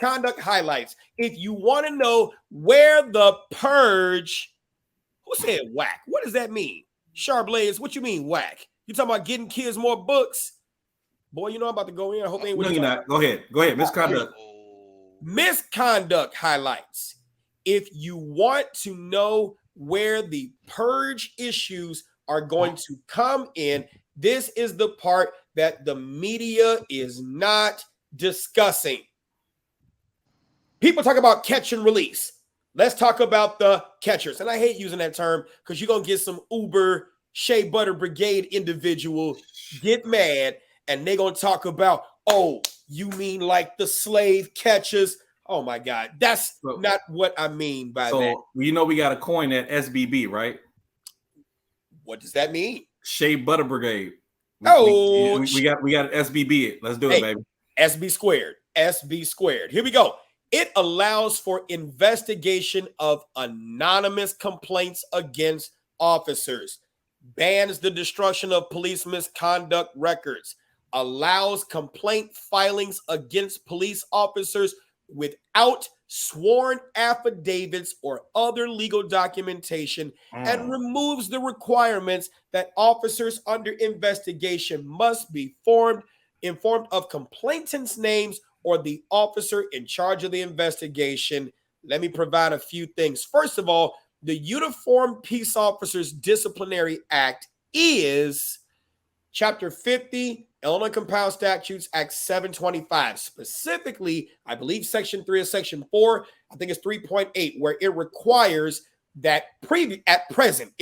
misconduct highlights. If you want to know where the purge, who said whack? What does that mean? Charblaze, what you mean whack? You talking about getting kids more books? Boy, you know I'm about to go in. I hope they ain't. No, you're not. Go ahead. Go ahead. Misconduct. Misconduct highlights. If you want to know where the purge issues are going to come in, this is the part that the media is not discussing. People talk about catch and release. Let's talk about the catchers. And I hate using that term because you're going to get some Uber Shea Butter Brigade individual get mad and they're going to talk about, oh, you mean like the slave catchers? Oh, my God. That's not what I mean by that. So, you know we got to coin that SBB, right? What does that mean? Shea Butter Brigade. We got SBB it. Let's do it, baby. SB squared. SB squared. Here we go. It allows for investigation of anonymous complaints against officers, bans the destruction of police misconduct records, allows complaint filings against police officers without sworn affidavits or other legal documentation, and removes the requirements that officers under investigation must be informed of complainants' names or the officer in charge of the investigation. Let me provide a few things. First of all, the Uniform Peace Officers Disciplinary Act is Chapter 50, Illinois Compiled Statutes, Act 725. Specifically, I believe Section 3 or Section 4, I think it's 3.8, where it requires that at present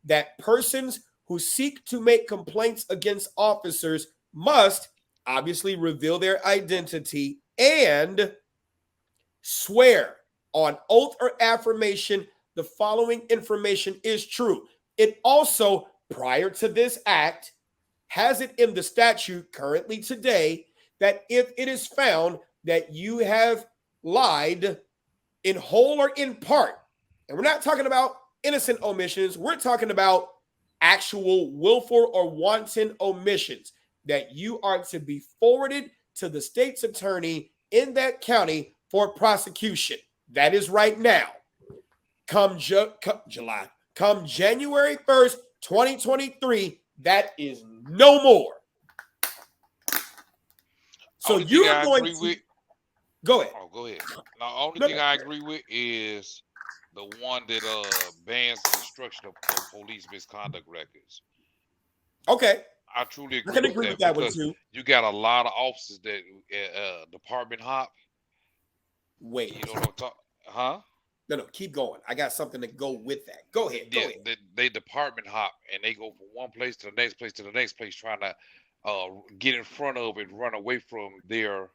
that persons who seek to make complaints against officers must obviously reveal their identity and swear on oath or affirmation the following information is true. It also, prior to this act, has it in the statute currently today that if it is found that you have lied in whole or in part, and we're not talking about innocent omissions, we're talking about actual willful or wanton omissions, that you are to be forwarded to the state's attorney in that county for prosecution. That is right now. Come January 1st, 2023, that is no more. So you're going to go ahead. Oh, go ahead. The only thing I agree with is the one that bans the destruction of police misconduct records. Okay. I truly agree, I can agree with that one too. You got a lot of officers that department hop. Wait. You know what I'm talking? Huh? No, keep going. I got something to go with that. Go ahead. Yeah, they department hop and they go from one place to the next place to the next place, trying to get in front of and run away from their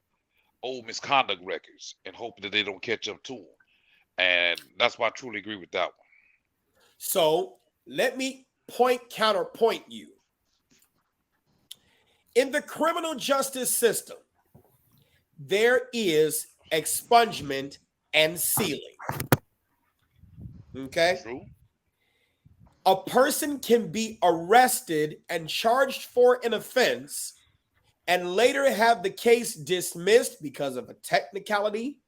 old misconduct records and hope that they don't catch up to them. And that's why I truly agree with that one. So let me counterpoint you. In the criminal justice system, there is expungement and sealing. Okay? True. A person can be arrested and charged for an offense and later have the case dismissed because of a technicality,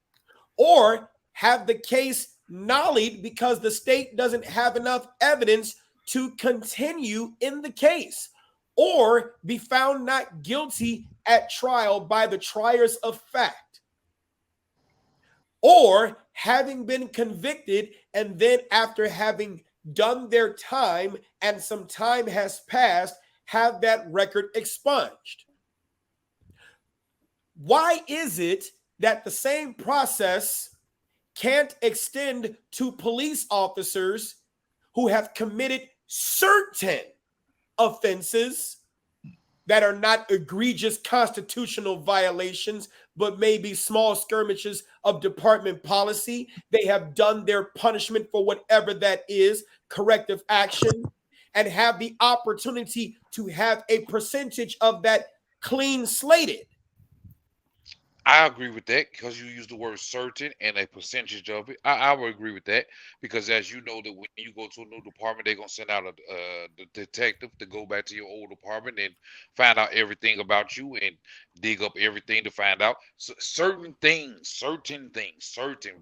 or have the case nollied because the state doesn't have enough evidence to continue in the case, or be found not guilty at trial by the triers of fact, or having been convicted and then after having done their time and some time has passed, have that record expunged. Why is it that the same process can't extend to police officers who have committed certain offenses that are not egregious constitutional violations, but maybe small skirmishes of department policy? They have done their punishment for whatever that is, corrective action, and have the opportunity to have a percentage of that clean slated. I agree with that because you use the word certain and a percentage of it. I would agree with that because, as you know, that when you go to a new department, they're gonna send out the detective to go back to your old department and find out everything about you and dig up everything to find out. So certain things,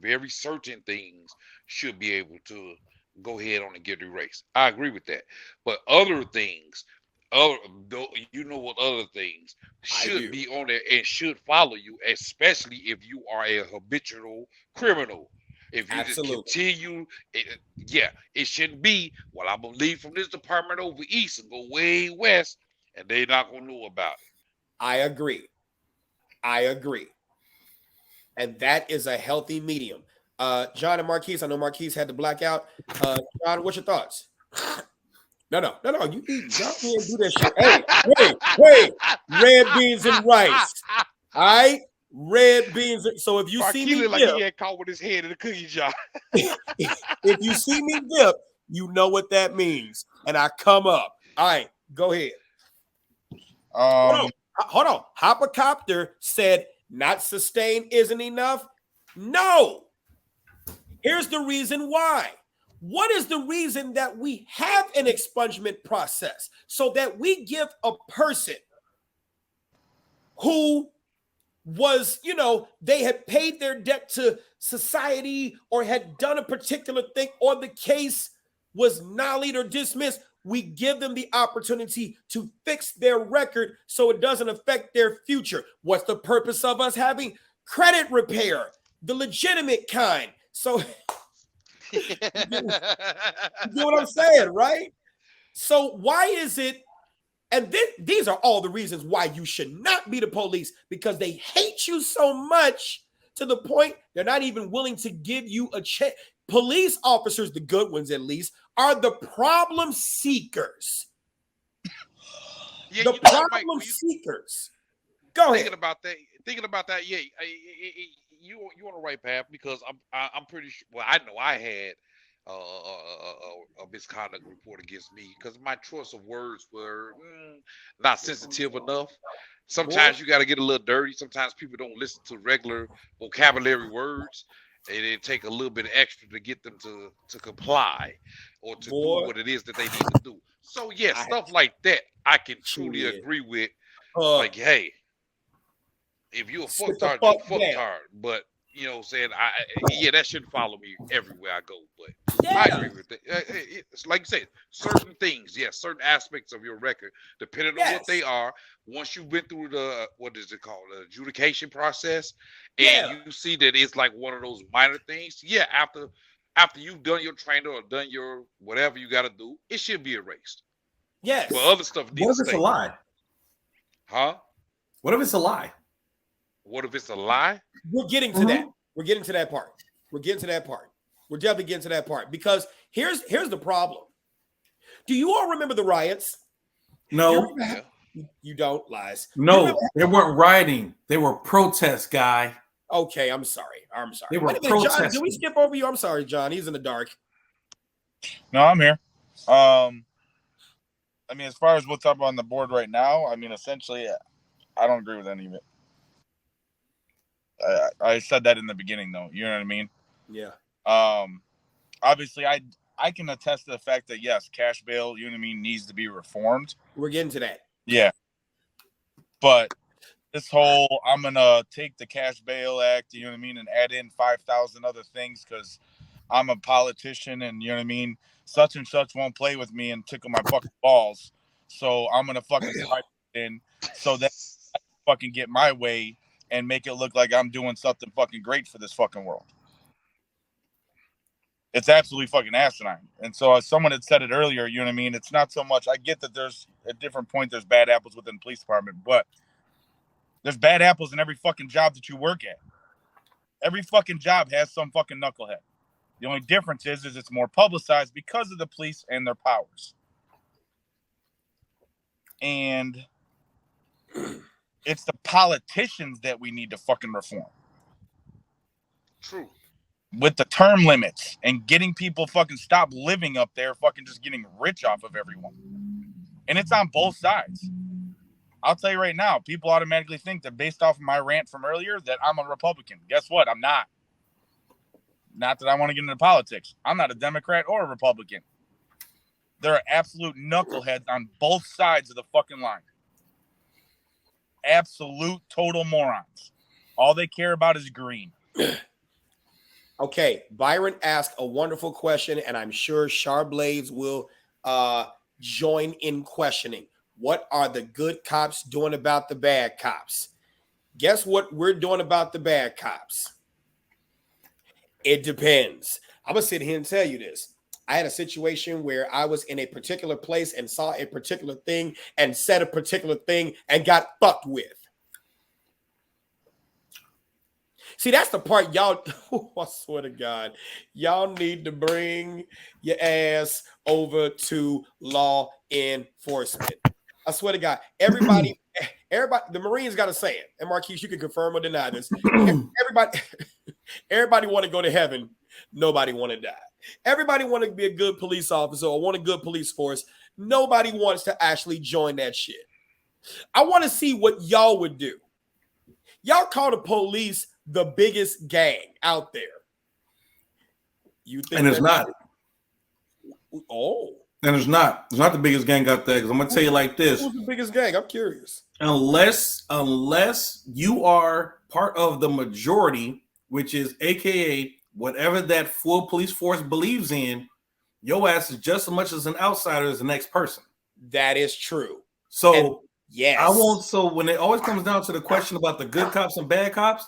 very certain things should be able to go ahead on and get erased. I agree with that, but other things, you know what other things should be on there and should follow you, especially if you are a habitual criminal. If you just continue, it shouldn't be, well, I'm gonna leave from this department over east and go way west, and they're not gonna know about it. I agree. And that is a healthy medium. John and Marquise, I know Marquise had the blackout. John, what's your thoughts? No. You eat. Y'all can't do that shit. Hey. Red beans and rice. All right? Red beans. So if you see me like he had caught with his head in the cookie jar. If you see me dip, you know what that means. And I come up. All right, go ahead. Hold on. Hoppercopter said not sustain isn't enough. No. Here's the reason why. What is the reason that we have an expungement process? So that we give a person who was, they had paid their debt to society or had done a particular thing, or the case was nollied or dismissed, we give them the opportunity to fix their record so it doesn't affect their future. What's the purpose of us having credit repair? The legitimate kind. So you know what I'm saying, right? So why is it, and these are all the reasons why you should not be the police, because they hate you so much to the point they're not even willing to give you a chance. Police officers, the good ones at least, are the problem seekers. The problem seekers. Go ahead. Thinking about that, yeah, you on the right path, because I'm pretty sure. Well, I know I had a misconduct report against me because my choice of words were not sensitive enough. Sometimes you got to get a little dirty. Sometimes people don't listen to regular vocabulary words, and it take a little bit extra to get them to comply or to do what it is that they need to do. So yeah, stuff like that I can truly agree with. Like, hey, if you're a fucktard, you're a fucktard. But you know what I'm saying? That shouldn't follow me everywhere I go. But I agree with that. It's like you said, certain things, certain aspects of your record, depending on what they are, once you've been through the, what is it called, the adjudication process, and you see that it's like one of those minor things, after you've done your training or done your whatever you got to do, it should be erased. Yes. But other stuff needs to stay. What if it's a lie? Huh? What if it's a lie? What if it's a lie? We're getting to that. We're getting to that part. We're definitely getting to that part, because here's the problem. Do you all remember the riots? No. You don't, lies. No, they weren't rioting. They were protests, guy. Okay, I'm sorry. They were protesting. John, did we skip over you? I'm sorry, John. He's in the dark. No, I'm here. I mean, as far as what's up on the board right now, I mean, essentially, I don't agree with any of it. I said that in the beginning, though. You know what I mean? Yeah. Obviously, I can attest to the fact that, yes, cash bail, you know what I mean, needs to be reformed. We're getting to that. Yeah. But this whole, I'm going to take the Cash Bail Act, you know what I mean, and add in 5,000 other things because I'm a politician and, you know what I mean, such and such won't play with me and tickle my fucking balls. So I'm going to fucking fight in so that I can fucking get my way and make it look like I'm doing something fucking great for this fucking world. It's absolutely fucking asinine. And so as someone had said it earlier, you know what I mean? It's not so much, I get that there's at different points, there's bad apples within the police department, but there's bad apples in every fucking job that you work at. Every fucking job has some fucking knucklehead. The only difference is it's more publicized because of the police and their powers. And it's the politicians that we need to fucking reform. True. With the term limits and getting people fucking stop living up there, fucking just getting rich off of everyone. And it's on both sides. I'll tell you right now, people automatically think that based off of my rant from earlier that I'm a Republican. Guess what? I'm not. Not that I want to get into politics. I'm not a Democrat or a Republican. There are absolute knuckleheads on both sides of the fucking line. Absolute total morons. All they care about is green. Okay, Byron asked a wonderful question, and I'm sure Charblades will join in questioning. What are the good cops doing about the bad cops? Guess what we're doing about the bad cops? It depends. I'm going to sit here and tell you this. I had a situation where I was in a particular place and saw a particular thing and said a particular thing and got fucked with. See, that's the part y'all, I swear to God, y'all need to bring your ass over to law enforcement. I swear to God, everybody, the Marines got to say it. And Marquise, you can confirm or deny this. Everybody want to go to heaven. Nobody want to die. Everybody want to be a good police officer or want a good police force. Nobody wants to actually join that shit. I want to see what y'all would do. Y'all call the police the biggest gang out there. You think? And it's not. Oh. And it's not. It's not the biggest gang out there. Because I'm gonna tell you like this. Who's the biggest gang? I'm curious. Unless you are part of the majority, which is AKA whatever that full police force believes in, your ass is just as much as an outsider as the next person. That is true. So yes, I won't. So when it always comes down to the question about the good cops and bad cops,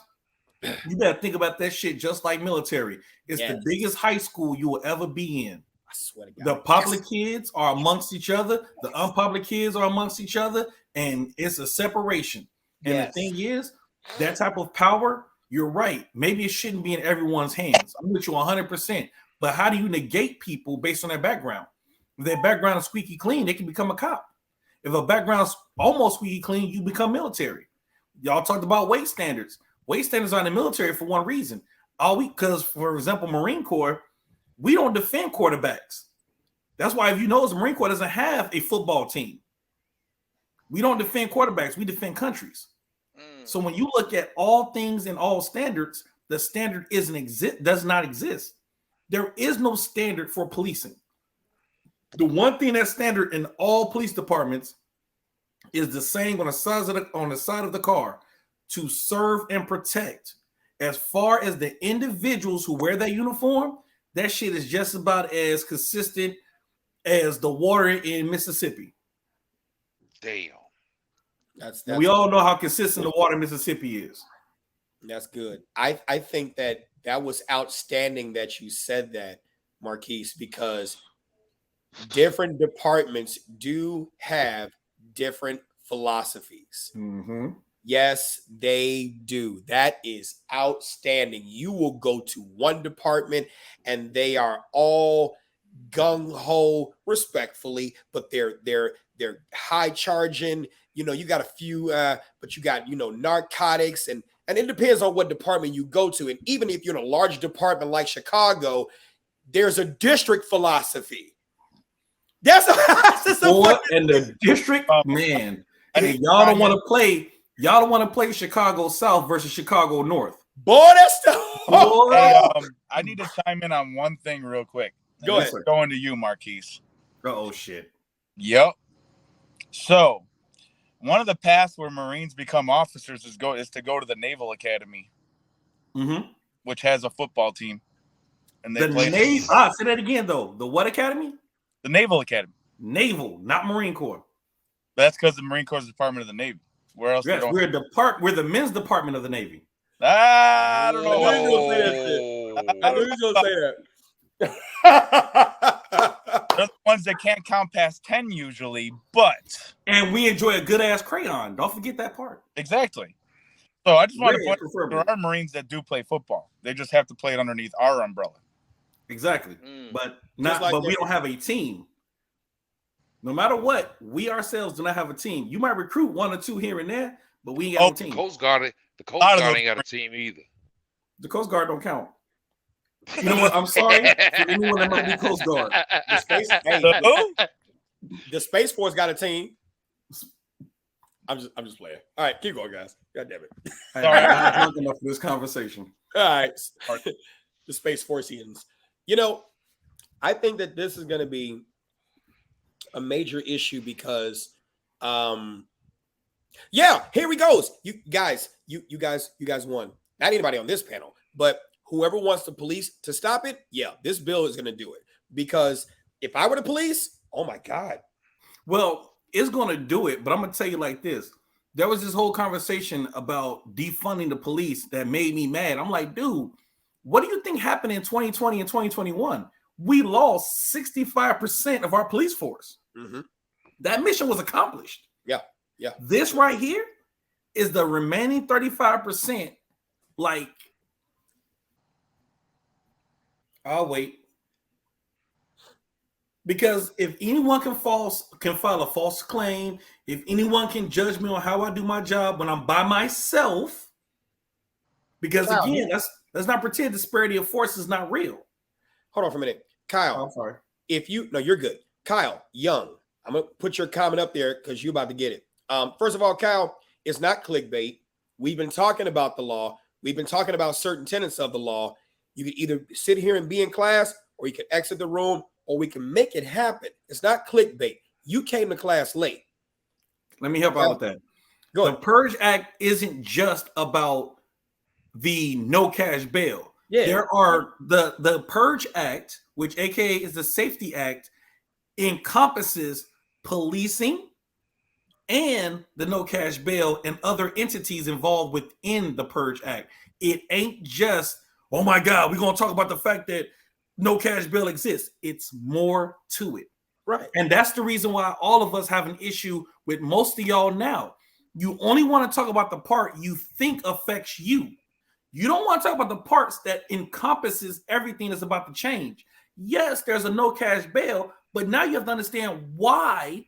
you gotta think about that shit just like military. It's the biggest high school you will ever be in. I swear to God. The popular kids are amongst each other, the unpopular kids are amongst each other, and it's a separation. And the thing is, that type of power, you're right. Maybe it shouldn't be in everyone's hands. I'm with you 100%. But how do you negate people based on their background? If their background is squeaky clean, they can become a cop. If a background is almost squeaky clean, you become military. Y'all talked about weight standards. Weight standards are in the military for one reason. Because, for example, Marine Corps, we don't defend quarterbacks. That's why, if you notice, the Marine Corps doesn't have a football team. We don't defend quarterbacks. We defend countries. So when you look at all things and all standards, the standard does not exist. There is no standard for policing. The one thing that's standard in all police departments is the saying on the side of the car, to serve and protect. As far as the individuals who wear that uniform, that shit is just about as consistent as the water in Mississippi. Damn. That's we all know how consistent the water in Mississippi is. That's good. I think that was outstanding that you said that, Marquise, because different departments do have different philosophies. Mm-hmm. Yes, they do. That is outstanding. You will go to one department and they are all gung-ho, respectfully, but they're high charging. You know, you got a few, but you got, narcotics, and it depends on what department you go to. And even if you're in a large department like Chicago, there's a district philosophy. And the district, man. Hey, y'all don't want to play. Y'all don't want to play Chicago South versus Chicago North. Boy, that's the. I need to chime in on one thing real quick. Go ahead. Going to you, Marquise. Oh shit. Yep. So, one of the paths where Marines become officers is to go to the Naval Academy, which has a football team. And they play. Say that again though. The what academy? The Naval Academy. Naval, not Marine Corps. But that's because the Marine Corps is the Department of the Navy. Where else? Yes, we're the men's department of the Navy. I don't know. I knew he was gonna say that. They're the ones that can't count past 10 usually, but and we enjoy a good ass crayon. Don't forget that part. Exactly. So I just want to point out there are Marines that do play football. They just have to play it underneath our umbrella. Exactly. But we don't have a team. No matter what, we ourselves do not have a team. You might recruit one or two here and there, but we ain't got a team. The Coast Guard ain't got a team either. The Coast Guard don't count. You know what? I'm sorry for anyone that might be Coast Guard. The Space Force got a team. I'm just playing. All right, keep going, guys. God damn it. I'm not drunk enough for this conversation. All right. The Space Forcians. You know, I think that this is going to be a major issue because yeah, here we goes. You guys won. Not anybody on this panel, but whoever wants the police to stop it, yeah, this bill is going to do it. Because if I were the police, oh my God. Well, it's going to do it, but I'm going to tell you like this. There was this whole conversation about defunding the police that made me mad. I'm like, dude, what do you think happened in 2020 and 2021? We lost 65% of our police force. Mm-hmm. That mission was accomplished. Yeah. Yeah. This right here is the remaining 35%. Like, I'll wait. Because if anyone can file a false claim, if anyone can judge me on how I do my job when I'm by myself, because again, let's not pretend disparity of force is not real. Hold on for a minute. Kyle. Oh, I'm sorry. No, you're good. Kyle, Young, I'm going to put your comment up there because you're about to get it. First of all, Kyle, it's not clickbait. We've been talking about the law. We've been talking about certain tenets of the law. You can either sit here and be in class, or you can exit the room, or we can make it happen. It's not clickbait. You came to class late. Let me help out with that. Go ahead. The Purge Act isn't just about the no cash bail. Yeah. There are the Purge Act, which aka is the Safety Act, encompasses policing and the no cash bail and other entities involved within the Purge Act. It ain't just, oh my God, we're going to talk about the fact that no cash bail exists. It's more to it. Right. And that's the reason why all of us have an issue with most of y'all now. You only want to talk about the part you think affects you. You don't want to talk about the parts that encompasses everything that's about to change. Yes, there's a no cash bail, but now you have to understand why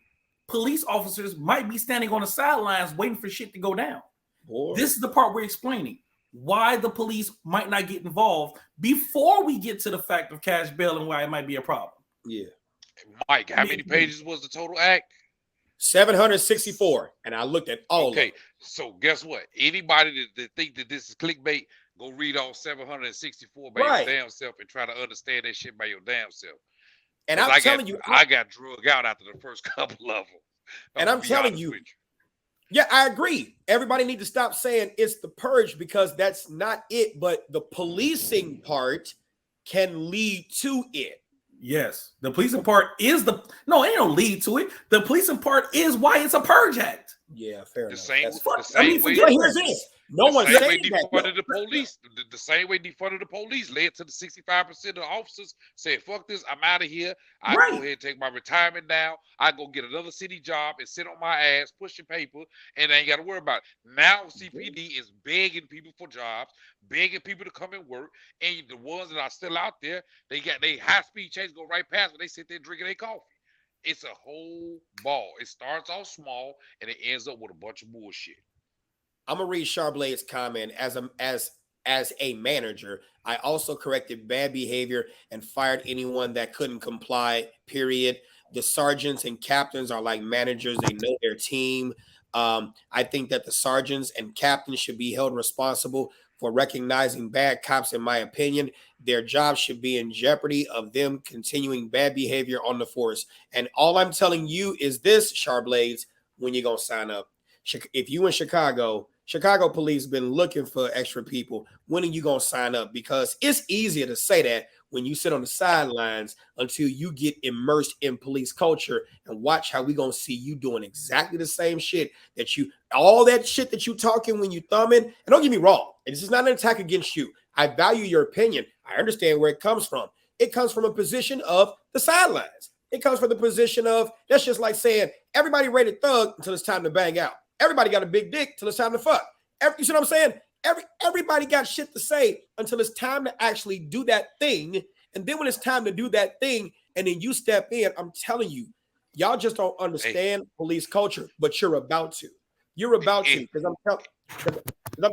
police officers might be standing on the sidelines waiting for shit to go down. Boy. This is the part we're explaining. Why the police might not get involved before we get to the fact of cash bail and why it might be a problem. Yeah. Mike, how many pages was the total act? 764. And I looked at all of them. So guess what? Anybody that think that this is clickbait, go read all 764 by your damn self and try to understand that shit by your damn self. And I'm telling you, I got drugged out after the first couple of them. And I'm telling you, yeah, I agree. Everybody need to stop saying it's the purge because that's not it. But the policing part can lead to it. Yes, the policing part is it ain't no lead to it. The policing part is why it's a purge act. Yeah, fair enough. The same way defunded the police. The same way defunded the police led to the 65% of the officers said, fuck this, I'm out of here. I go ahead and take my retirement now. I go get another city job and sit on my ass, pushing paper, and I ain't got to worry about it. Now CPD is begging people for jobs, begging people to come and work, and the ones that are still out there, they got their high-speed chains go right past when they sit there drinking their coffee. It's a whole ball. It starts off small, and it ends up with a bunch of bullshit. I'm gonna read Charblade's comment as a manager. I also corrected bad behavior and fired anyone that couldn't comply. Period. The sergeants and captains are like managers; they know their team. I think that the sergeants and captains should be held responsible for recognizing bad cops. In my opinion, their job should be in jeopardy of them continuing bad behavior on the force. And all I'm telling you is this, Charblades: when you gonna sign up? If you in Chicago police been looking for extra people, when are you going to sign up? Because it's easier to say that when you sit on the sidelines until you get immersed in police culture and watch how we going to see you doing exactly the same shit all that shit that you talking when you thumbing. And don't get me wrong, this is not an attack against you. I value your opinion. I understand where it comes from. It comes from a position of the sidelines. It comes from the position of, that's just like saying everybody rated thug until it's time to bang out. Everybody got a big dick till it's time to fuck. You see what I'm saying? Everybody got shit to say until it's time to actually do that thing. And then when it's time to do that thing, and then you step in, I'm telling you, y'all just don't understand police culture, but you're about to. You're about to, because I'm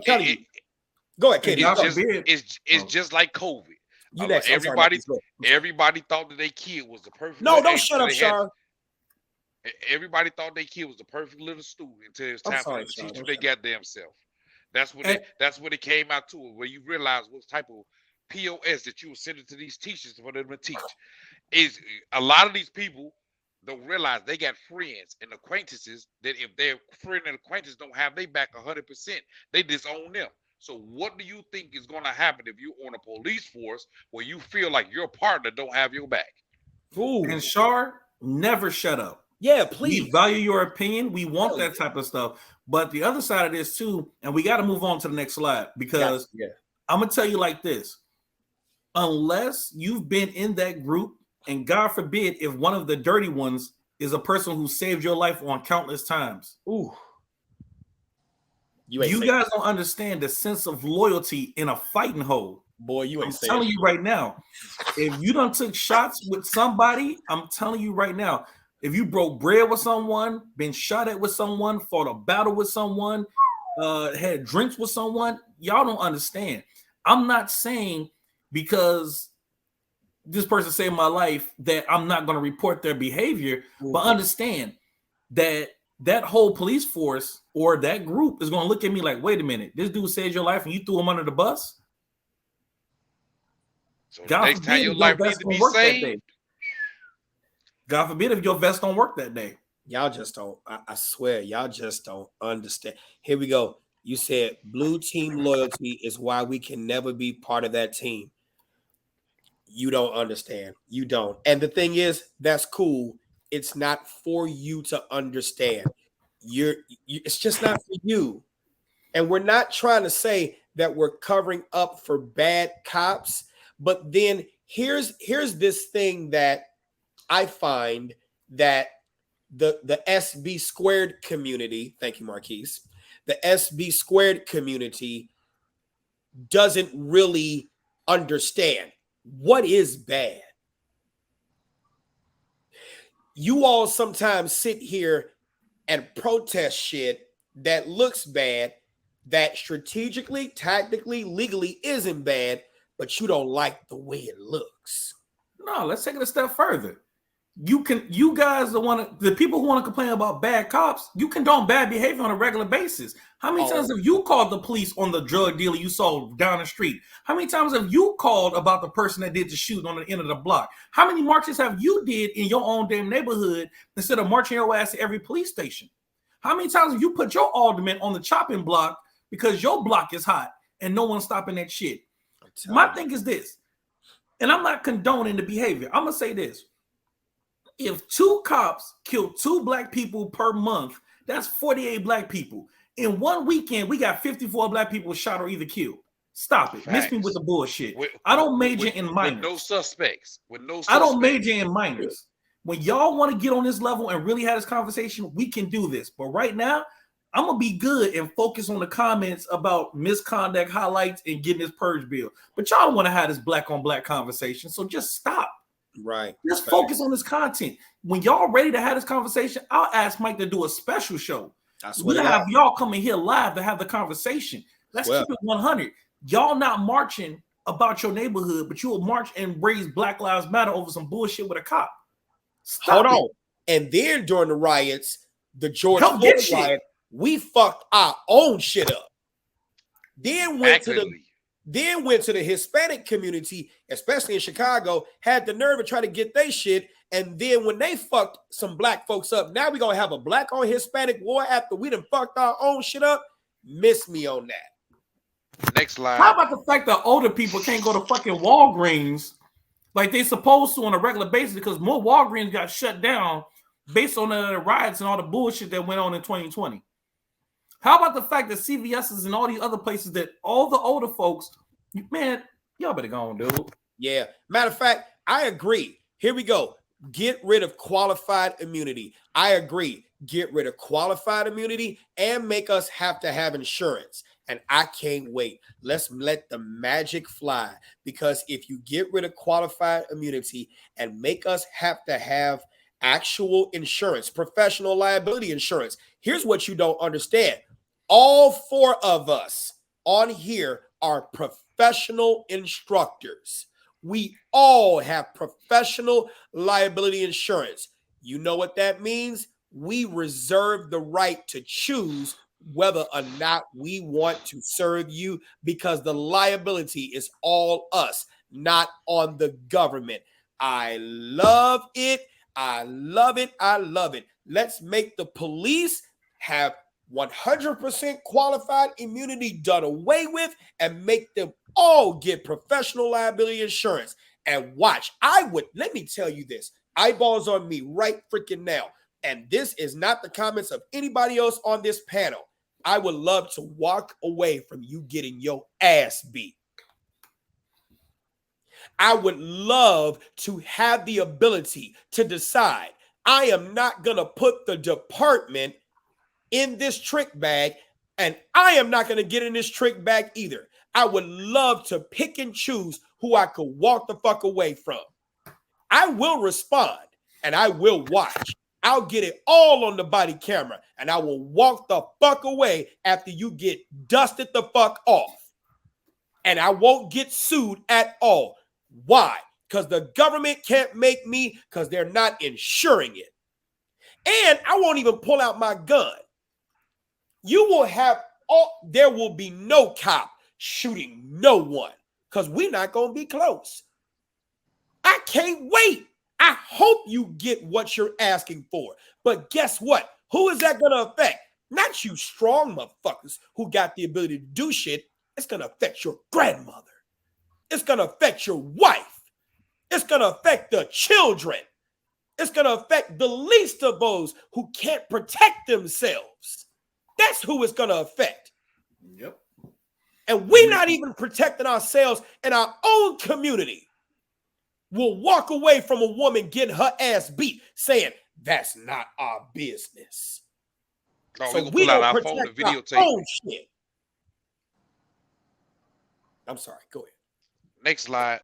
telling you. Go ahead, Katie. It's just like COVID. Everybody thought that their kid was the perfect. No, don't shut up, Char. Everybody thought their kid was the perfect little student until it's time for them to teach them their goddamn self. That's when it came out to it, where you realize what type of POS that you were sending to these teachers for them to teach. Is a lot of these people don't realize they got friends and acquaintances that if their friend and acquaintance don't have their back 100%, they disown them. So what do you think is going to happen if you're on a police force where you feel like your partner don't have your back? Ooh. And Shar, never shut up. Yeah, please. We value your opinion. We want that type of stuff. But the other side of this too, and we got to move on to the next slide, because I'm going to tell you like this. Unless you've been in that group, and God forbid if one of the dirty ones is a person who saved your life on countless times. Ooh. You guys don't understand the sense of loyalty in a fighting hole. Boy, I'm telling you right now, if you done took shots with somebody, I'm telling you right now, if you broke bread with someone, been shot at with someone, fought a battle with someone, had drinks with someone, y'all don't understand. I'm not saying because this person saved my life that I'm not going to report their behavior, but understand that that whole police force or that group is going to look at me like, wait a minute, this dude saved your life and you threw him under the bus? So next time your life needs to be saved. God forbid if your vest don't work that day. Y'all just don't, I swear, y'all just don't understand. Here we go. You said blue team loyalty is why we can never be part of that team. You don't understand. You don't. And the thing is, that's cool. It's not for you to understand. It's just not for you. And we're not trying to say that we're covering up for bad cops. But then here's this thing that I find that the SB squared community, thank you, Marquise, the SB squared community doesn't really understand. What is bad? You all sometimes sit here and protest shit that looks bad, that strategically, tactically, legally isn't bad, but you don't like the way it looks. No, let's take it a step further. You guys the people who want to complain about bad cops, you condone bad behavior on a regular basis. How many times have you called the police on the drug dealer you saw down the street? How many times have you called about the person that did the shooting on the end of the block? How many marches have you did in your own damn neighborhood instead of marching your ass to every police station? How many times have you put your alderman on the chopping block because your block is hot and no one's stopping that shit? My thing is this, and I'm not condoning the behavior. I'm going to say this. If 2 cops kill 2 black people per month, that's 48 black people. In one weekend, we got 54 black people shot or either killed. Stop it. Miss me with the bullshit. I don't major in minors. With no suspects. I don't major in minors. When y'all want to get on this level and really have this conversation, we can do this. But right now, I'm going to be good and focus on the comments about misconduct highlights and getting this purge bill. But y'all don't want to have this black on black conversation. So just stop. Right. Let's focus on this content. When y'all ready to have this conversation, I'll ask Mike to do a special show. We'll have y'all coming here live to have the conversation. Let's keep it 100. Y'all not marching about your neighborhood, but you'll march and raise Black Lives Matter over some bullshit with a cop. Hold on. And then during the riots, the George Floyd riot, we fucked our own shit up. Then went to the Hispanic community, especially in Chicago, had the nerve to try to get their shit. And then when they fucked some black folks up, now we're going to have a black on Hispanic war after we done fucked our own shit up. Miss me on that. Next slide. How about the fact that older people can't go to fucking Walgreens like they supposed to on a regular basis because more Walgreens got shut down based on the riots and all the bullshit that went on in 2020? How about the fact that CVS's and all these other places that all the older folks, man, y'all better go on, dude. Yeah. Matter of fact, I agree. Here we go. Get rid of qualified immunity. I agree. Get rid of qualified immunity and make us have to have insurance. And I can't wait. Let's let the magic fly. Because if you get rid of qualified immunity and make us have to have actual insurance, professional liability insurance, here's what you don't understand. All 4 of us on here are professional instructors. We all have professional liability insurance. You know what that means? we reserve the right to choose whether or not we want to serve you, because the liability is all us, not on the government. I love it. I love it. I love it. Let's make the police have 100% qualified immunity done away with and make them all get professional liability insurance. And watch, let me tell you this, eyeballs on me right freaking now. And this is not the comments of anybody else on this panel. I would love to walk away from you getting your ass beat. I would love to have the ability to decide I am not going to put the department in this trick bag, and I am not going to get in this trick bag either. I would love to pick and choose who I could walk the fuck away from. I will respond and I will watch. I'll get it all on the body camera and I will walk the fuck away after you get dusted the fuck off. And I won't get sued at all. Why? Because the government can't make me, because they're not insuring it. And I won't even pull out my gun. There will be no cop shooting no one, because we're not going to be close. I can't wait. I hope you get what you're asking for. But guess what? Who is that going to affect? Not you strong motherfuckers who got the ability to do shit. It's going to affect your grandmother. It's going to affect your wife. It's going to affect the children. It's going to affect the least of those who can't protect themselves. That's who it's going to affect. Yep. And we're not even protecting ourselves in our own community. We'll walk away from a woman getting her ass beat saying, that's not our business. No, so we don't out our protect phone and our videotape. own shit. I'm sorry. Go ahead. Next slide.